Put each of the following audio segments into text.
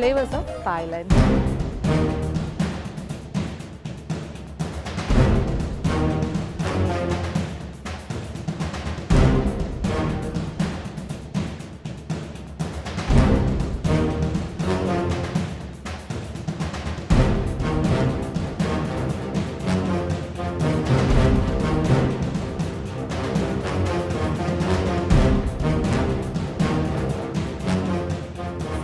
Flavours of Thailand.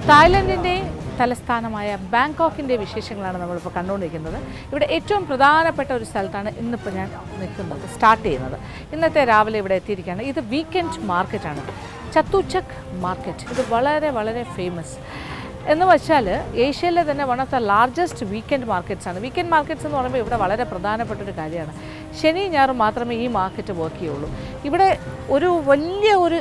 തായ്ലൻഡിൻ്റെ തലസ്ഥാനമായ ബാങ്കോക്കിൻ്റെ വിശേഷങ്ങളാണ് നമ്മളിപ്പോൾ കണ്ടുകൊണ്ടിരിക്കുന്നത്. ഇവിടെ ഏറ്റവും പ്രധാനപ്പെട്ട ഒരു സ്ഥലത്താണ് ഇന്നിപ്പോൾ ഞാൻ നിൽക്കുന്നത്, സ്റ്റാർട്ട് ചെയ്യുന്നത്. ഇന്നത്തെ രാവിലെ ഇവിടെ എത്തിയിരിക്കുകയാണ്. ഇത് വീക്കെൻഡ് മാർക്കറ്റാണ്, ചത്തുചക് മാർക്കറ്റ്. ഇത് വളരെ വളരെ ഫേമസ് എന്ന് വെച്ചാൽ ഏഷ്യയിലെ തന്നെ one of the largest weekend markets ആണ്. വീക്കെൻഡ് മാർക്കറ്റ്സ് എന്ന് പറയുമ്പോൾ ഇവിടെ വളരെ പ്രധാനപ്പെട്ടൊരു കാര്യമാണ്. ശനി ഞായറും മാത്രമേ ഈ മാർക്കറ്റ് വർക്ക് ചെയ്യുള്ളൂ. ഇവിടെ ഒരു വലിയ ഒരു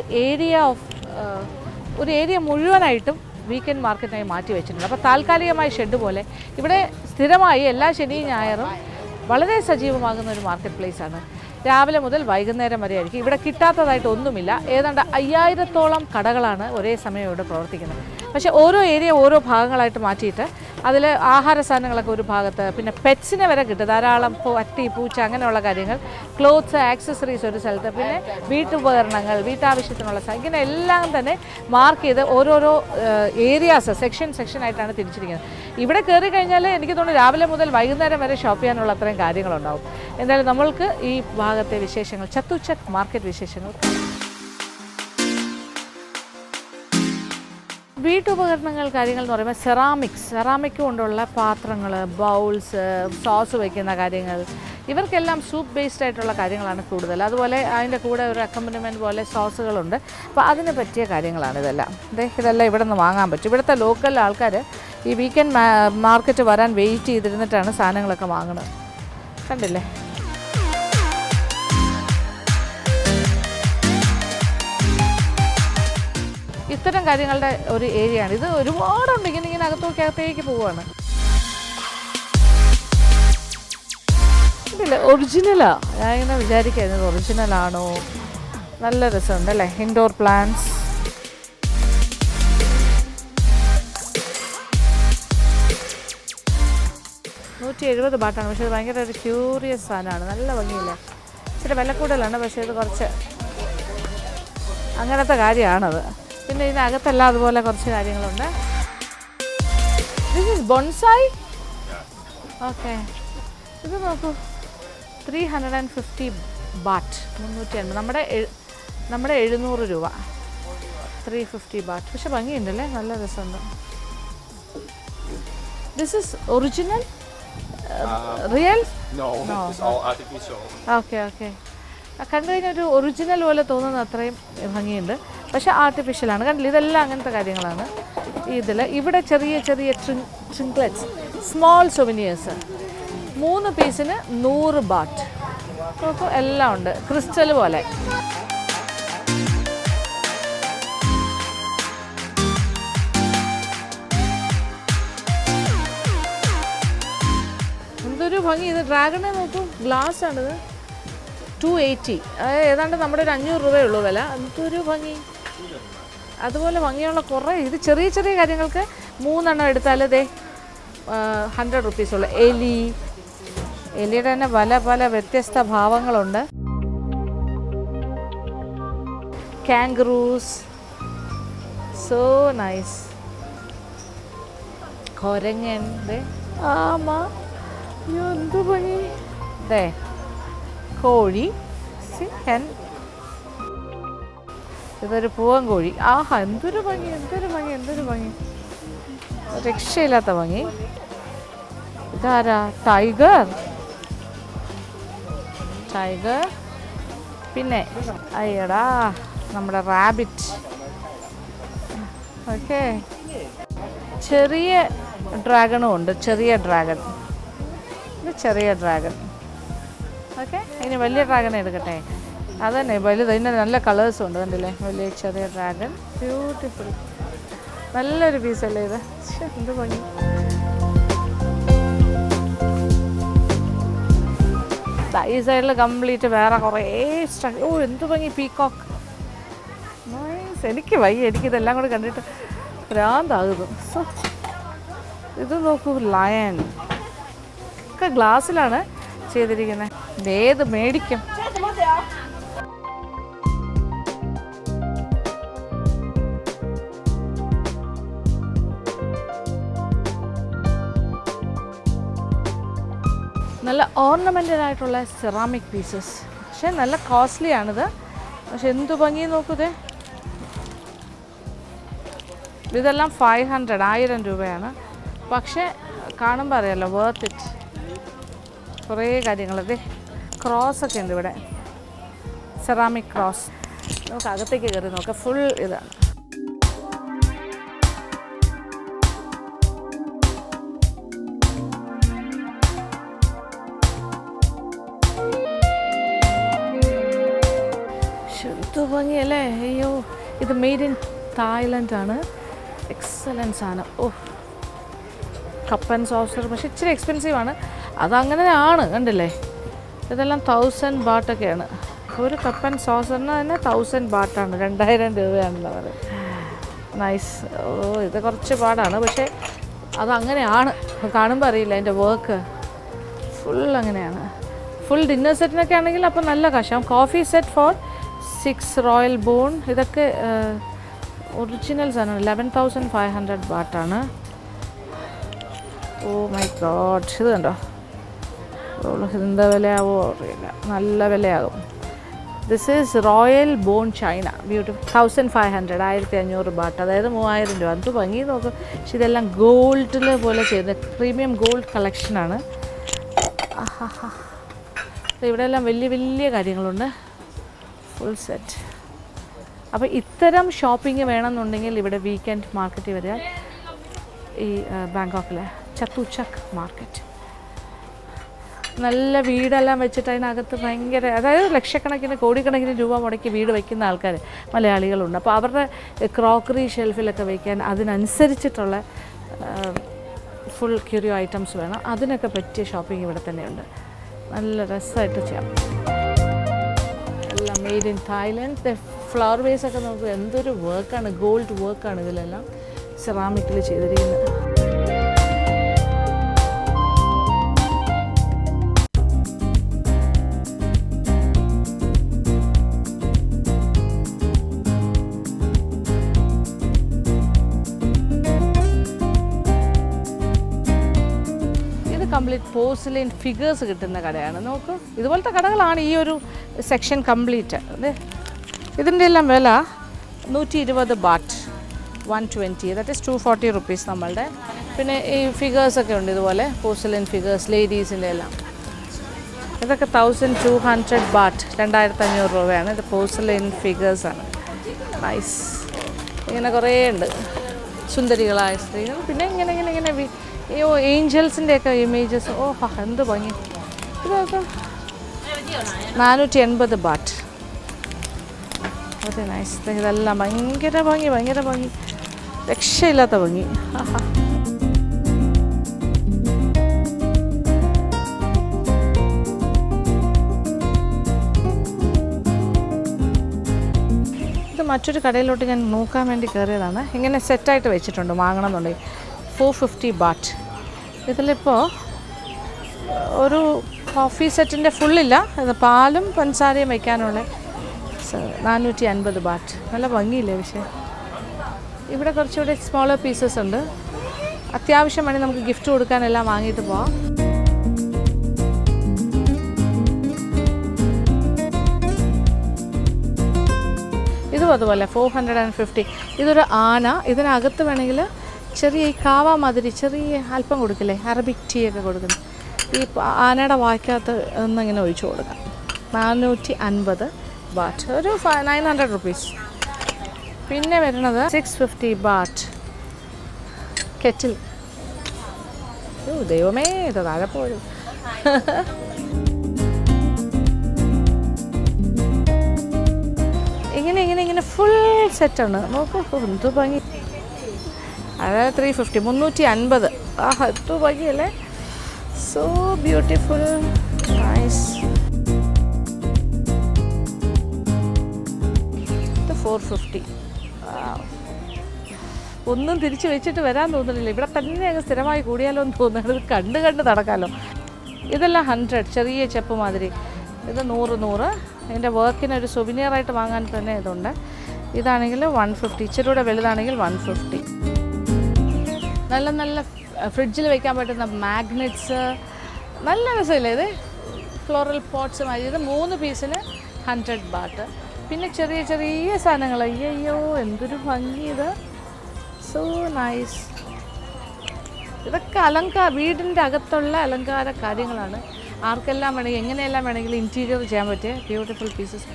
ഏരിയ മുഴുവനായിട്ടും വീക്കെൻഡ് മാർക്കറ്റിനായി മാറ്റി വെച്ചിട്ടുണ്ട്. അപ്പോൾ താൽക്കാലികമായ ഷെഡ് പോലെ ഇവിടെ സ്ഥിരമായി എല്ലാ ശനിയും ഞായറും വളരെ സജീവമാകുന്ന ഒരു മാർക്കറ്റ് പ്ലേസാണ്. രാവിലെ മുതൽ വൈകുന്നേരം വരെ ആയിരിക്കും. ഇവിടെ കിട്ടാത്തതായിട്ട് ഒന്നുമില്ല. ഏതാണ്ട് 5000-ഓളം കടകളാണ് ഒരേ സമയം ഇവിടെ പ്രവർത്തിക്കുന്നത്. പക്ഷേ ഓരോ ഏരിയ ഓരോ ഭാഗങ്ങളായിട്ട് മാറ്റിയിട്ട് അതിൽ ആഹാര സാധനങ്ങളൊക്കെ ഒരു ഭാഗത്ത്, പിന്നെ പെറ്റ്സിനെ വരെ കിട്ടും ധാരാളം. പട്ടി, പൂച്ച, അങ്ങനെയുള്ള കാര്യങ്ങൾ, ക്ലോത്ത്സ്, ആക്സസറീസ് ഒരു സ്ഥലത്ത്, പിന്നെ വീട്ടുപകരണങ്ങൾ, വീട്ടാവശ്യത്തിനുള്ള ഇങ്ങനെ എല്ലാം തന്നെ മാർക്ക് ചെയ്ത് ഓരോരോ ഏരിയാസ് സെക്ഷനായിട്ടാണ് തിരിച്ചിരിക്കുന്നത്. ഇവിടെ കയറി കഴിഞ്ഞാൽ എനിക്ക് തോന്നുന്നു രാവിലെ മുതൽ വൈകുന്നേരം വരെ ഷോപ്പ് ചെയ്യാനുള്ള അത്രയും കാര്യങ്ങളുണ്ടാവും. എന്തായാലും നമ്മൾക്ക് ഈ ഭാഗത്തെ വിശേഷങ്ങൾ, ചത്തുചക് മാർക്കറ്റ് വിശേഷങ്ങൾ. വീട്ടുപകരണങ്ങൾ കാര്യങ്ങൾ എന്ന് പറയുമ്പോൾ സെറാമിക് കൊണ്ടുള്ള പാത്രങ്ങൾ, ബൗൾസ്, സോസ് വയ്ക്കുന്ന കാര്യങ്ങൾ, ഇവർക്കെല്ലാം സൂപ്പ് ബേസ്ഡ് ആയിട്ടുള്ള കാര്യങ്ങളാണ് കൂടുതൽ. അതുപോലെ അതിൻ്റെ കൂടെ ഒരു അക്കമ്പനിമെൻറ്റ് പോലെ സോസുകളുണ്ട്. അപ്പോൾ അതിന് പറ്റിയ കാര്യങ്ങളാണ് ഇതെല്ലാം. ഇതെല്ലാം ഇവിടെ നിന്ന് വാങ്ങാൻ പറ്റും. ഇവിടുത്തെ ലോക്കൽ ആൾക്കാർ ഈ വീക്കെൻഡ് മാർക്കറ്റ് വരാൻ വെയിറ്റ് ചെയ്തിരുന്നിട്ടാണ് സാധനങ്ങളൊക്കെ വാങ്ങുന്നത്. കണ്ടില്ലേ? ഇത്തരം കാര്യങ്ങളുടെ ഒരു ഏരിയയാണ് ഇത്. ഒരുപാടുണ്ട്. ഇങ്ങനെ അകത്തേക്ക് പോവുകയാണ്. ഇതില്ല, ഒറിജിനലാ. ഞാനിങ്ങനെ വിചാരിക്കുന്നത് ഒറിജിനലാണോ. നല്ല രസമുണ്ട് അല്ലേ? Indoor plants. $170 പക്ഷേ ഇത് ഭയങ്കര ഒരു ക്യൂറിയസ് സാധനമാണ്. നല്ല ഭംഗിയില്ല. ഇച്ചിരി വില കൂടുതലാണ്, പക്ഷേ ഇത് കുറച്ച് അങ്ങനത്തെ കാര്യമാണത്. പിന്നെ ഇതിനകത്തെല്ലാം അതുപോലെ കുറച്ച് കാര്യങ്ങളുണ്ട്. This is bonsai. ഓക്കെ, ഇത് നോക്കൂ, 350 ബാറ്റ്, 350. നമ്മുടെ 700 രൂപ. 350 ബാറ്റ്. പക്ഷെ ഭംഗിയുണ്ടല്ലേ, നല്ല രസമുണ്ട്. This is original, real? No, it's all artificial. Okay. കണ്ടു കഴിഞ്ഞാൽ ഒരു ഒറിജിനൽ പോലെ തോന്നുന്ന അത്രയും ഭംഗിയുണ്ട്. പക്ഷേ ആർട്ടിഫിഷ്യലാണ്. കണ്ടില്ല, ഇതെല്ലാം അങ്ങനത്തെ കാര്യങ്ങളാണ് ഇവിടെ ചെറിയ ട്രിങ്ക്ലെറ്റ്സ്, സ്മോൾ സൊവനിയേഴ്സ്. 3 പീസിന് 100 ബാറ്റ്. നോക്കൂ, എല്ലാം ഉണ്ട്, ക്രിസ്റ്റൽ പോലെ. എന്തൊരു ഭംഗി. ഇത് ഡ്രാഗണെ നോക്കൂ, ഗ്ലാസ് ആണിത്. 280. ഏതാണ്ട് നമ്മുടെ ഒരു 500 രൂപയേ ഉള്ളൂ വില. എന്തൊരു ഭംഗി. അതുപോലെ ഭംഗിയുള്ള കുറേ ഇത് ചെറിയ കാര്യങ്ങൾക്ക് 3 എണ്ണം എടുത്താൽ ഇതേ 100 റുപ്പീസുള്ളൂ. എലിയുടെ തന്നെ പല വ്യത്യസ്ത ഭാവങ്ങളുണ്ട്. കാംഗറൂസ്, സോ നൈസ്. കൊരങ്ങൻ, ആമാ, എന്ത് ഭംഗി. കോഴി, ഇതൊരു പൂവൻ കോഴി. ആഹാ, എന്തൊരു ഭംഗി. രക്ഷയില്ലാത്ത ഭംഗി. ഇതാരാ? ടൈഗർ. പിന്നെ അയ്യടാ, നമ്മുടെ റാബിറ്റ്. ഓക്കെ, ചെറിയ ഡ്രാഗണും ഉണ്ട്. ചെറിയ ഡ്രാഗൺ. ഓക്കെ, ഇനി വലിയ ഡ്രാഗൺ എടുക്കട്ടെ. അതന്നെ വലുത്. ഇതിന് നല്ല കളേഴ്സും ഉണ്ട്, കണ്ടില്ലേ? വലിയ ചെറിയ ഡ്രാഗൺ, ബ്യൂട്ടിഫുൾ. നല്ലൊരു പീസല്ലേ ഇത്? എന്ത് ഭംഗി. ഈ സൈഡിൽ കംപ്ലീറ്റ് വേറെ കുറേ എന്ത് ഭംഗി. പീകോക്ക്. നൈസ്. എനിക്കിതെല്ലാം കൂടെ കണ്ടിട്ട് ഭ്രാന്താകുന്നു. ഇത് നോക്കൂ, ലയൺ ഒക്കെ ഗ്ലാസ്സിലാണ് ചെയ്തിരിക്കുന്നത്. ഇതേത് മേടിക്കും? നല്ല ഓർണമെൻറ്റഡ് ആയിട്ടുള്ള സെറാമിക് പീസസ്. പക്ഷേ നല്ല കോസ്റ്റ്ലി ആണിത്. പക്ഷെ എന്തു ഭംഗി നോക്കൂതേ. ഇതെല്ലാം 500, 1000 രൂപയാണ്. പക്ഷേ കാണുമ്പോൾ അറിയാമല്ലോ, വർത്ത് ഇറ്റ്. കുറേ കാര്യങ്ങൾ. അതെ, ക്രോസൊക്കെ ഉണ്ട് ഇവിടെ, സെറാമിക് ക്രോസ്. നമുക്ക് അകത്തേക്ക് കയറി നോക്കാം. ഫുൾ ഇതാണ്. എന്ത് ഭംഗിയല്ലേ. അയ്യോ, ഇത് മെയ്ഡ് ഇൻ തായ്ലൻഡ് ആണ്. എക്സലൻസ് ആണ്. ഓ, കപ്പ് ആൻഡ് സോസർ. പക്ഷെ ഇച്ചിരി എക്സ്പെൻസീവ് ആണ്. അതങ്ങനെയാണ്, കണ്ടില്ലേ. ഇതെല്ലാം 1000 ബാട്ടൊക്കെയാണ്. ഒരു കപ്പ് ആൻഡ് സോസറിന് തന്നെ 1000 ബാട്ടാണ്. 2000 രൂപയാണല്ലോ അത്. നൈസ്. ഓ, ഇത് കുറച്ച് പാടാണ്. പക്ഷേ അതങ്ങനെയാണ്. കാണുമ്പോൾ അറിയില്ല അതിൻ്റെ വർക്ക്. ഫുൾ അങ്ങനെയാണ്. ഫുൾ ഡിന്നർ സെറ്റിനൊക്കെ ആണെങ്കിൽ അപ്പോൾ നല്ല കാശാവും. Coffee set for 6 royal bone. ഇതൊക്കെ ഒറിജിനൽസ് ആണ്. 11,500 ബാട്ടാണ്. Oh my God. ഇത് കണ്ടോ, എന്താ വിലയാവോ അറിയില്ല. നല്ല വിലയാകും. This is royal bone china. Beautiful. 1500, 1500 baht, അതായത് 3000 രൂപ. അത് ഭംഗി നോക്കും. പക്ഷെ ഇതെല്ലാം ഗോൾഡിൽ പോലെ ചെയ്ത പ്രീമിയം ഗോൾഡ് കളക്ഷനാണ്. ഇവിടെ എല്ലാം വലിയ വലിയ കാര്യങ്ങളുണ്ട്. Full set. അപ്പോൾ ഇത്തരം ഷോപ്പിംഗ് വേണമെന്നുണ്ടെങ്കിൽ ഇവിടെ വീക്കെൻഡ് മാർക്കറ്റിൽ വരിക. ഈ ബാങ്കോക്കിലെ ചത്തുചക് മാർക്കറ്റ്. നല്ല വീടെല്ലാം വെച്ചിട്ട് അതിനകത്ത് ഭയങ്കര, അതായത് ലക്ഷക്കണക്കിന് കോടിക്കണക്കിന് രൂപ മുടക്കി വീട് വയ്ക്കുന്ന ആൾക്കാർ മലയാളികളുണ്ട്. അപ്പോൾ അവരുടെ ക്രോക്കറി ഷെൽഫിലൊക്കെ വയ്ക്കാൻ അതിനനുസരിച്ചിട്ടുള്ള ഫുൾ ക്യൂരിയോ ഐറ്റംസ് വേണം. അതിനൊക്കെ പറ്റിയ ഷോപ്പിംഗ് ഇവിടെ തന്നെയുണ്ട്. നല്ല രസമായിട്ട് ചെയ്യാം. എല്ലാം made in Thailand. Flower vase ഒക്കെ നമുക്ക് എന്തൊരു വർക്കാണ്, ഗോൾഡ് വർക്കാണ് ഇതിലെല്ലാം സെറാമിക്കിൽ ചെയ്തിരിക്കുന്നത്. കംപ്ലീറ്റ് പോഴ്സലിൻ ഫിഗേഴ്സ് കിട്ടുന്ന കടയാണ്. നോക്കൂ, ഇതുപോലത്തെ കടകളാണ് ഈ ഒരു സെക്ഷൻ കംപ്ലീറ്റ്. അതെ, ഇതിൻ്റെ എല്ലാം വില 120 ബാറ്റ്, 120, ദാറ്റ് ഈസ് 240 റുപ്പീസ് നമ്മളുടെ. പിന്നെ ഈ ഫിഗേഴ്സൊക്കെ ഉണ്ട് ഇതുപോലെ, പോഴ്സലിൻ ഫിഗേഴ്സ് ലേഡീസിൻ്റെ എല്ലാം. ഇതൊക്കെ 1200 ബാറ്റ്, 2500 രൂപയാണ്. ഇത് പോഴ്സലിൻ ഫിഗേഴ്സാണ്. നൈസ്. ഇങ്ങനെ കുറേ ഉണ്ട് സുന്ദരികളായ സ്ത്രീകൾ. പിന്നെ ഇങ്ങനെ ഇങ്ങനെ ഇങ്ങനെ അയ്യോ, ഏഞ്ചൽസിൻ്റെ ഒക്കെ ഇമേജസ്. ഓ എന്ത് ഭംഗി. ഇതൊക്കെ 480 ബാറ്റ്. അതെ, നൈസ്. ഇതെല്ലാം ഭയങ്കര ഭംഗി, ഭയങ്കര ഭംഗി, രക്ഷയില്ലാത്ത ഭംഗി. ഇത് മറ്റൊരു കടയിലോട്ട് ഞാൻ നോക്കാൻ വേണ്ടി കയറിയതാണ്. ഇങ്ങനെ സെറ്റായിട്ട് വെച്ചിട്ടുണ്ട് വാങ്ങണമെന്നുണ്ടെങ്കിൽ. 450 ബാറ്റ്. ഇതിലിപ്പോൾ ഒരു കോഫി സെറ്റിൻ്റെ ഫുള്ളില്ല. ഇത് പാലും പഞ്ചസാരയും വയ്ക്കാനുള്ള 450 ബാറ്റ്. നല്ല ഭംഗിയില്ലേ. പക്ഷേ ഇവിടെ കുറച്ചുകൂടി സ്മോളർ പീസസ് ഉണ്ട്. അത്യാവശ്യം വേണമെങ്കിൽ നമുക്ക് ഗിഫ്റ്റ് കൊടുക്കാനെല്ലാം വാങ്ങിയിട്ട് പോവാം. ഇതും അതുപോലെ 450. ഇതൊരു ആന. ഇതിനകത്ത് വേണമെങ്കിൽ ചെറിയ ഈ കാവ മാതിരി ചെറിയ അല്പം കൊടുക്കില്ലേ, അറബിക് ടീ ഒക്കെ കൊടുക്കുന്നു. ഈ ആനയുടെ വായ്ക്കകത്ത് ഒന്നിങ്ങനെ ഒഴിച്ചു കൊടുക്കാം. 450 ബാറ്റ്, ഒരു 900 റുപ്പീസ്. പിന്നെ വരുന്നത് 650 ബാറ്റ് കെറ്റിൽ. ഓ ദൈവമേ, ഇത് താഴെ പോരും. ഇങ്ങനെ ഇങ്ങനെ ഇങ്ങനെ ഫുൾ സെറ്റാണ്. നോക്കൂ, എന്ത് ഭംഗി. അതായത് 350, 350. ആഹാ, എത്ര ഭംഗിയല്ലേ. So beautiful, nice. ഇത് 450. ഒന്നും തിരിച്ച് വെച്ചിട്ട് വരാൻ തോന്നുന്നില്ല. ഇവിടെ തന്നെ അങ്ങ് സ്ഥിരമായി കൂടിയാലോ എന്ന് തോന്നുന്നത്. കണ്ട് കണ്ട് നടക്കാമല്ലോ. ഇതെല്ലാം 100, ചെറിയ ചെപ്പ് മാതിരി. ഇത് 100. ഇതിൻ്റെ വർക്കിനൊരു സുവിനിയറായിട്ട് വാങ്ങാൻ തന്നെ ഇതുണ്ട്. ഇതാണെങ്കിൽ 150, ഇച്ചിരി കൂടെ വലുതാണെങ്കിൽ 150. നല്ല നല്ല ഫ്രിഡ്ജിൽ വെക്കാൻ പറ്റുന്ന മാഗ്നറ്റ്സ്, നല്ല രസമില്ലേ ഇത്? ഫ്ലോറൽ പോട്ട്സ് മാതിരി. ഇത് 3 പീസിന് 100 ബാട്ട്. പിന്നെ ചെറിയ ചെറിയ സാധനങ്ങൾ. അയ്യോ എന്തൊരു ഭംഗി ഇത്. So nice. ഇതൊക്കെ വീടിൻ്റെ അകത്തുള്ള അലങ്കാര കാര്യങ്ങളാണ്. ആർക്കെല്ലാം വേണമെങ്കിൽ എങ്ങനെയെല്ലാം വേണമെങ്കിലും ഇൻറ്റീരിയർ ചെയ്യാൻ പറ്റിയ ബ്യൂട്ടിഫുൾ പീസസ്.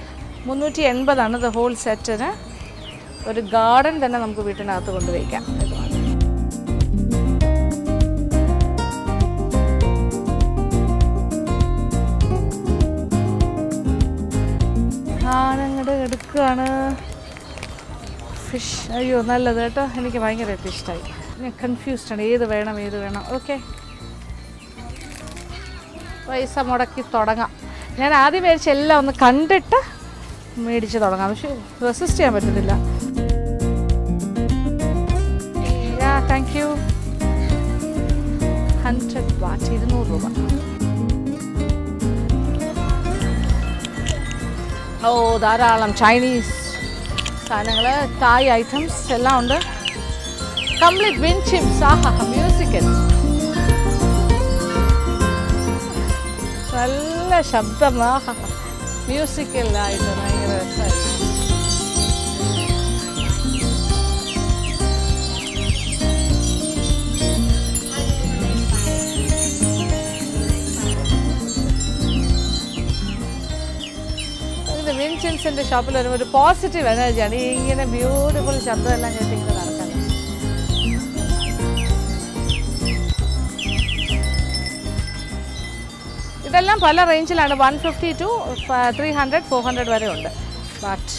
380 ദ ഹോൾ സെറ്റിന്. ഒരു ഗാർഡൻ തന്നെ നമുക്ക് വീട്ടിനകത്ത് കൊണ്ടുവയ്ക്കാം. ഞാനങ്ങോട്ട് എടുക്കുകയാണ്. ഫിഷ്. അയ്യോ നല്ലത് കേട്ടോ, എനിക്ക് ഭയങ്കരമായിട്ട് ഇഷ്ടമായി. ഞാൻ കൺഫ്യൂസ്ഡാണ്, ഏത് വേണം. ഓക്കെ, പൈസ മുടക്കി തുടങ്ങാം. ഞാൻ ആദ്യം മേടിച്ച് എല്ലാം ഒന്ന് കണ്ടിട്ട് മേടിച്ച് തുടങ്ങാം. പക്ഷേ റെസിസ്റ്റ് ചെയ്യാൻ പറ്റുന്നില്ല. Thank you. 100 ബാറ്റ്, 200 രൂപ. ഓ ധാരാളം ചൈനീസ് സാധനങ്ങൾ, തായ് ഐറ്റംസ് എല്ലാം ഉണ്ട്. Complete wind chips. ആഹാ, മ്യൂസിക്കൽ. നല്ല ശബ്ദം. ആഹാ, മ്യൂസിക്കലായിട്ട് ഭയങ്കര രസമായിട്ട്. വിൻഡ് ചിൽസിൻ്റെ ഷോപ്പിൽ വരുമ്പോൾ ഒരു പോസിറ്റീവ് എനർജിയാണ്. ഇങ്ങനെ ബ്യൂട്ടിഫുൾ ശബ്ദമെല്ലാം കേട്ട് ഇങ്ങനെ നടക്കാൻ. ഇതെല്ലാം പല റേഞ്ചിലാണ്. 150 to 300, 400 വരെ ഉണ്ട്. ബട്ട്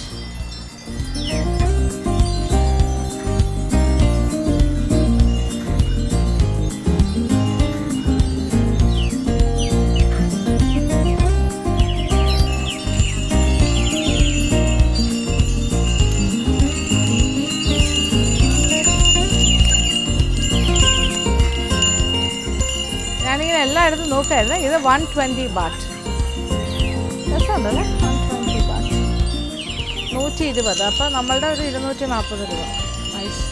ഞാനിങ്ങനെ എല്ലായിടത്തും നോക്കായിരുന്നു. ഇത് 120 ബാറ്റ്. രസമുണ്ടല്ലേ? 120 ബാറ്റ്, 120. അപ്പോൾ നമ്മളുടെ ഒരു 240 രൂപ. നൈസ്.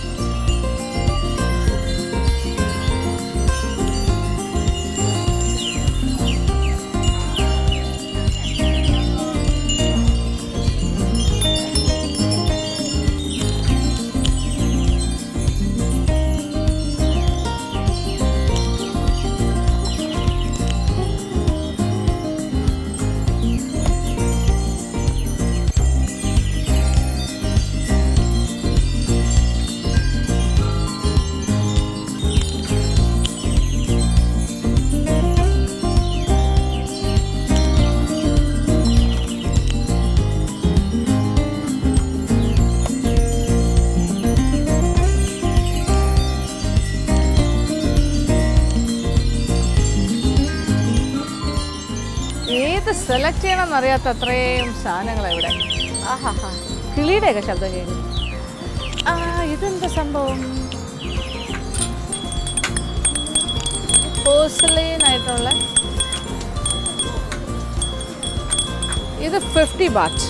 ഏത് സെലക്ട് ചെയ്യണമെന്ന് അറിയാത്ത അത്രയും സാധനങ്ങളാണ് ഇവിടെ. ആഹാ, കിളിയുടെയൊക്കെ ശബ്ദം കേൾക്കും. ഇതെന്താ സംഭവം? പോഴ്സലൈൻ ആയിട്ടുള്ള ഇത് 50 ബാറ്റ്.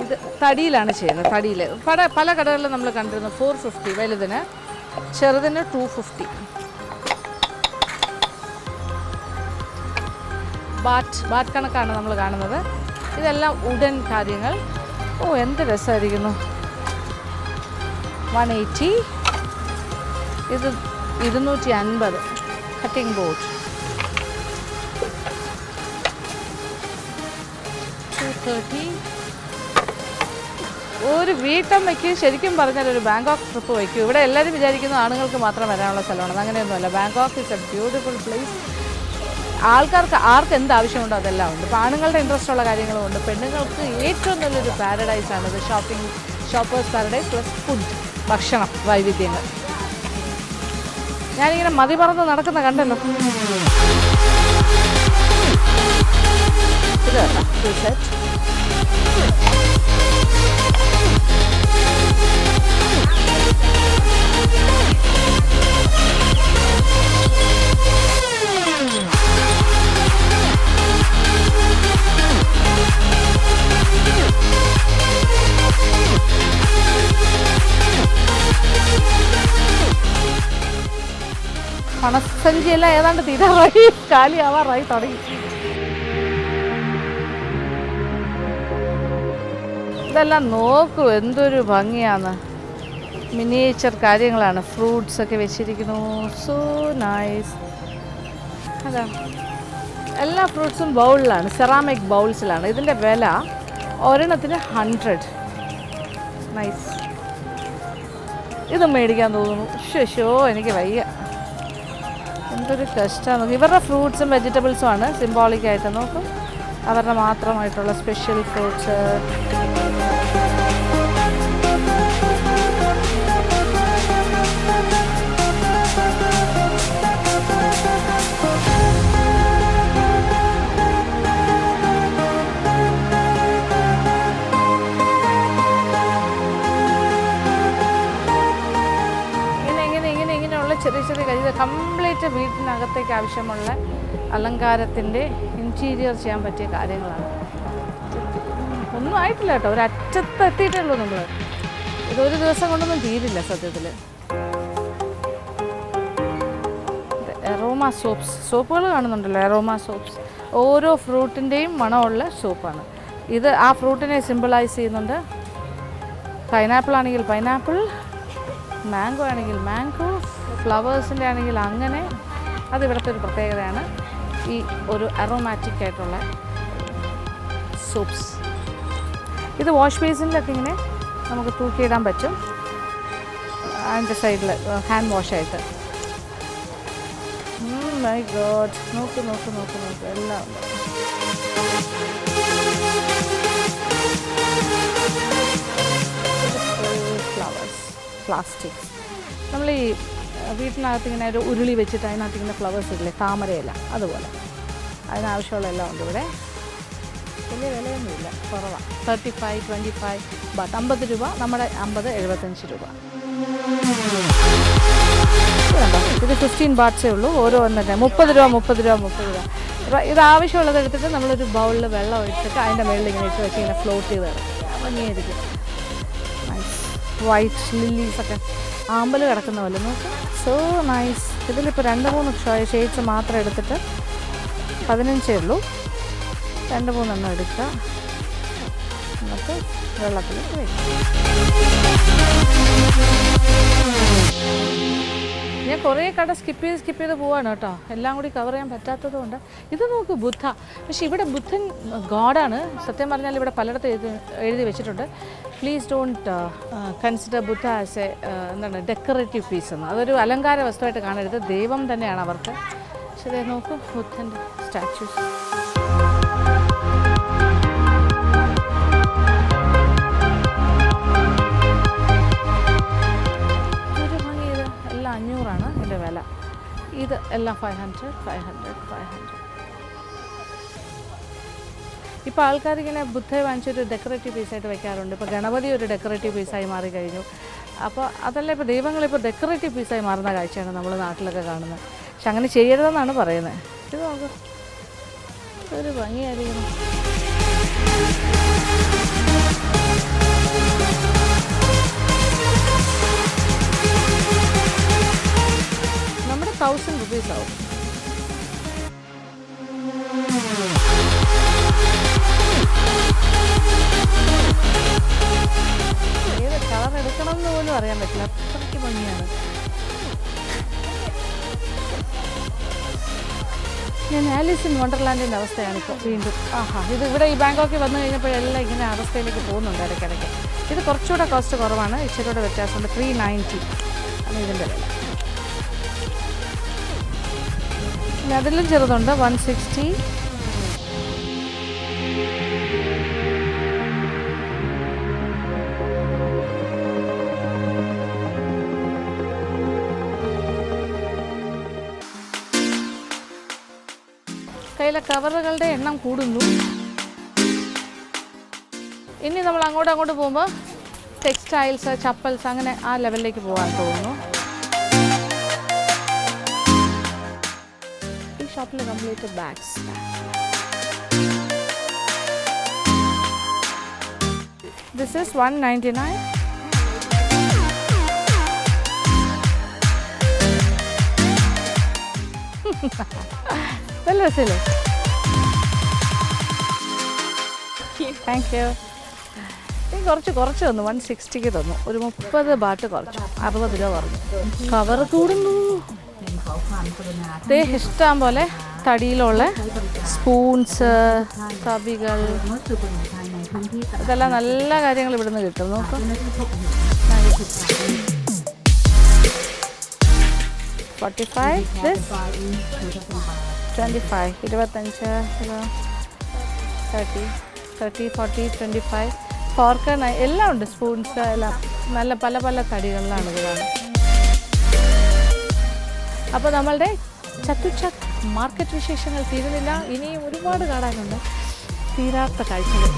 ഇത് തടിയിലാണ് ചെയ്യുന്നത്. തടിയിൽ പല കടകളിലും നമ്മൾ കണ്ടിരുന്നു. 450 വലുതിന്, ചെറുതിന് 250. ബാറ്റ് കണക്കാണ് നമ്മൾ കാണുന്നത്. ഇതെല്ലാം ഉഡൻ കാര്യങ്ങൾ. ഓ എന്ത് രസമായിരിക്കുന്നു. 180. ഇത് 250 കട്ടിംഗ് ബോർഡ്. 230. ഒരു വീട്ടമ്മയ്ക്ക് ശരിക്കും പറഞ്ഞാൽ ഒരു ബാങ്കോക്ക് ട്രിപ്പ് വയ്ക്കും. ഇവിടെ എല്ലാവരും വിചാരിക്കുന്നു ആണുങ്ങൾക്ക് മാത്രം വരാനുള്ള സ്ഥലമാണ്. അങ്ങനെയൊന്നുമല്ല. Bangkok is a beautiful place. ആർക്ക് എന്ത് ആവശ്യമുണ്ടോ അതെല്ലാം ഉണ്ട്. ഇപ്പോൾ ആണുങ്ങളുടെ ഇൻട്രസ്റ്റ് ഉള്ള കാര്യങ്ങളും ഉണ്ട്. പെണ്ണുങ്ങൾക്ക് ഏറ്റവും നല്ലൊരു പാരഡൈസാണിത്. ഷോപ്പേഴ്സ് പാരഡൈസ് പ്ലസ് ഫുഡ്, ഭക്ഷണം, വൈവിധ്യങ്ങൾ. ഞാനിങ്ങനെ മതി പറന്ന് നടക്കുന്ന കണ്ടല്ലോ. ഇത് സെറ്റ് പണസഞ്ചിയെല്ലാം ഏതാണ്ട് തീരാറായി, കാലിയാവാറായി തുടങ്ങി. ഇതെല്ലാം നോക്കൂ എന്തൊരു ഭംഗിയാണ്. മിനിയേച്ചർ കാര്യങ്ങളാണ്. ഫ്രൂട്ട്സ് ഒക്കെ വെച്ചിരിക്കുന്നു. So nice. അതാ എല്ലാ ഫ്രൂട്ട്സും ബൗളിലാണ്, സെറാമിക് ബൗൾസിലാണ്. ഇതിൻ്റെ വില ഒരെണ്ണത്തിന് 100. നൈസ്. ഇത് മേടിക്കാൻ തോന്നുന്നു. ശോ എനിക്ക് വയ്യ, എന്തൊരു കഷ്ടമാണ്. ഇവരുടെ ഫ്രൂട്ട്സും വെജിറ്റബിൾസും ആണ് സിംബോളിക്കായിട്ട്. നോക്കും, അവരുടെ മാത്രമായിട്ടുള്ള സ്പെഷ്യൽ ഫ്രൂട്ട്സ്. ചെറിയ ചെറിയ കഴിവ് കംപ്ലീറ്റ് വീട്ടിനകത്തേക്ക് ആവശ്യമുള്ള അലങ്കാരത്തിൻ്റെ ഇൻറ്റീരിയർ ചെയ്യാൻ പറ്റിയ കാര്യങ്ങളാണ്. ഒന്നും ആയിട്ടില്ല കേട്ടോ, ഒരു അറ്റത്ത് എത്തിയിട്ടുള്ളൂ നമ്മൾ. ഇതൊരു ദിവസം കൊണ്ടൊന്നും തീരില്ല സത്യത്തിൽ. എറോമ സോപ്പുകൾ കാണുന്നുണ്ടല്ലോ, എറോമ സോപ്സ്. ഓരോ ഫ്രൂട്ടിൻ്റെയും മണമുള്ള സോപ്പാണ് ഇത്. ആ ഫ്രൂട്ടിനെ സിംബലൈസ് ചെയ്യുന്നുണ്ട്. പൈനാപ്പിൾ ആണെങ്കിൽ പൈനാപ്പിൾ, മാംഗോ ആണെങ്കിൽ മാംഗോ, ഫ്ലവേഴ്സിൻ്റെ ആണെങ്കിൽ അങ്ങനെ. അത് ഇവിടുത്തെ ഒരു പ്രത്യേകതയാണ്, ഈ ഒരു അറോമാറ്റിക് ആയിട്ടുള്ള സോപ്സ്. ഇത് വാഷ് ബേസിനിലൊക്കെ ഇങ്ങനെ നമുക്ക് തൂക്കിയിടാൻ പറ്റും, അതിൻ്റെ സൈഡിൽ ഹാൻഡ് വാഷായിട്ട്. മൈ ഗോഡ്, നോക്ക് നോക്ക് നോക്ക് നോക്ക്, എല്ലാം ഉണ്ട്. Flowers, plastic. നമ്മൾ ഈ വീട്ടിനകത്ത് ഇങ്ങനെ ഒരു ഉരുളി വെച്ചിട്ട് അതിനകത്ത് ഇങ്ങനെ ഫ്ലവേഴ്സ് ഇല്ലേ, താമരയില, അതുപോലെ അതിനാവശ്യമുള്ള എല്ലാം ഉണ്ട് ഇവിടെ. വലിയ വിലയൊന്നുമില്ല, കുറവാണ്. 35, 25 ബാത്ത്, 50 രൂപ. നമ്മുടെ 50, 75 രൂപ. ഇത് 15 ബാട്ട്സേ ഉള്ളൂ ഓരോ ഒന്നിട്ട്. 30 രൂപ 30 രൂപ 30 രൂപ. ഇത് ആവശ്യമുള്ളത് എടുത്തിട്ട് നമ്മളൊരു ബൗളിൽ വെള്ളം ഒഴിച്ചിട്ട് അതിൻ്റെ മുകളിൽ ഇങ്ങനെ ഇട്ട് വെച്ച് ഇങ്ങനെ ഫ്ലോട്ട് ചെയ്ത് കിടക്കും, ഭംഗിയായിരിക്കും. നൈസ്. വൈറ്റ് ലില്ലീസൊക്കെ ആമ്പൽ കിടക്കുന്ന പോലെ നോക്കാം. So nice. ഇതിലിപ്പോൾ 2-3 ഷെയ്ഡ്സ് മാത്രം എടുത്തിട്ട് 15 ഉള്ളൂ. 2-3 എണ്ണം എടുക്കുക, എന്നിട്ട് വെള്ളത്തിൽ വയ്ക്കും. ഞാൻ കുറേ കട സ്കിപ്പ് ചെയ്ത് പോവാണ് കേട്ടോ, എല്ലാം കൂടി കവർ ചെയ്യാൻ പറ്റാത്തത് കൊണ്ട്. ഇത് നോക്ക്, ബുദ്ധ. പക്ഷെ ഇവിടെ ബുദ്ധൻ ഗോഡാണ്. സത്യം പറഞ്ഞാൽ ഇവിടെ പലയിടത്തും എഴുതി വെച്ചിട്ടുണ്ട്, please don't consider Buddha as A എന്താണ് ഡെക്കറേറ്റീവ് പീസ് എന്ന്. അതൊരു അലങ്കാര വസ്തുവായിട്ട് കാണരുത്, ദൈവം തന്നെയാണ് അവർക്ക്. പക്ഷേ നോക്കൂ, ബുദ്ധൻ്റെ സ്റ്റാച്യൂസ്. ഒരു ഭംഗി. ഇത് എല്ലാം 500 ഇതിൻ്റെ വില. ഇത് എല്ലാം 500. ഇപ്പോൾ ആൾക്കാരിങ്ങനെ ബുദ്ധയെ വാങ്ങിച്ചൊരു ഡെക്കറേറ്റീവ് പീസായിട്ട് വെക്കാറുണ്ട്. ഇപ്പോൾ ഗണപതി ഒരു ഡെക്കറേറ്റീവ് പീസായി മാറിക്കഴിഞ്ഞു. അപ്പോൾ അതല്ല, ഇപ്പോൾ ദൈവങ്ങളിപ്പോൾ ഡെക്കറേറ്റീവ് പീസായി മാറുന്ന കാഴ്ചയാണ് നമ്മൾ നാട്ടിലൊക്കെ കാണുന്നത്. പക്ഷെ അങ്ങനെ ചെയ്യരുതെന്നാണ് പറയുന്നത്. ഇത് നോക്കാം, ഒരു ഭംഗിയായിരിക്കണം. നമ്മുടെ 1000 rupees ആവും. ഏത് കളർ എടുക്കണം എന്ന് പോലും അറിയാൻ പറ്റില്ല, അത്രയ്ക്ക് ഭംഗിയാണ്. ഞാൻ ആലീസ് ഇൻ വണ്ടർലാൻഡിൻ്റെ അവസ്ഥയാണിപ്പോൾ വീണ്ടും. ഇത് ഇവിടെ ഈ ബാങ്കോക്കിൽ വന്നു കഴിഞ്ഞപ്പോഴെല്ലാം ഇങ്ങനെ അവസ്ഥയിലേക്ക് പോകുന്നുണ്ട് ഇടയ്ക്കിടയ്ക്ക്. ഇത് കുറച്ചുകൂടെ കോസ്റ്റ് കുറവാണ്, ഇച്ചിരിയുടെ വ്യത്യാസമുണ്ട്. 390 ആണ് ഇതിൻ്റെ വില. പിന്നെ അതിലും ചെറുതുണ്ട്, 160. കടയിലെ കവറുകളുടെ എണ്ണം കൂടുന്നു. ഇനി നമ്മൾ അങ്ങോട്ട് പോകുമ്പോൾ ടെക്സ്റ്റൈൽസ്, ചപ്പൽസ് അങ്ങനെ ആ ലെവലിലേക്ക് പോകാൻ തോന്നുന്നു. ഈ ഷോപ്പിൽ കംപ്ലീറ്റ് ബാഗ്സ്. This is $199. നല്ല രസമല്ലേ? Thank you. കുറച്ച് തന്നു, 160 തന്നു. ഒരു 30 ബാറ്റ് കുറച്ചു, 60 രൂപ കുറഞ്ഞു. കവർ കൂടുന്നു. ഇഷ്ടം പോലെ തടിയിലുള്ള സ്പൂൺസ്, തവികൾ, ഇതെല്ലാം നല്ല കാര്യങ്ങൾ ഇവിടുന്ന് കിട്ടും. നോക്കാം. 45, 25, 25, 30, 40, 25, ഫോർക്ക്, എല്ലാം ഉണ്ട്. സ്പൂൺസ് എല്ലാം നല്ല പല തടികളിലാണ് ഇത് കാണുന്നത്. അപ്പോൾ നമ്മളുടെ ചത്തുചക്ക് മാർക്കറ്റ് വിശേഷങ്ങൾ തീരുന്നില്ല. ഇനിയും ഒരുപാട് കാണാനുണ്ട്, തീരാത്ത കാഴ്ചകൾ.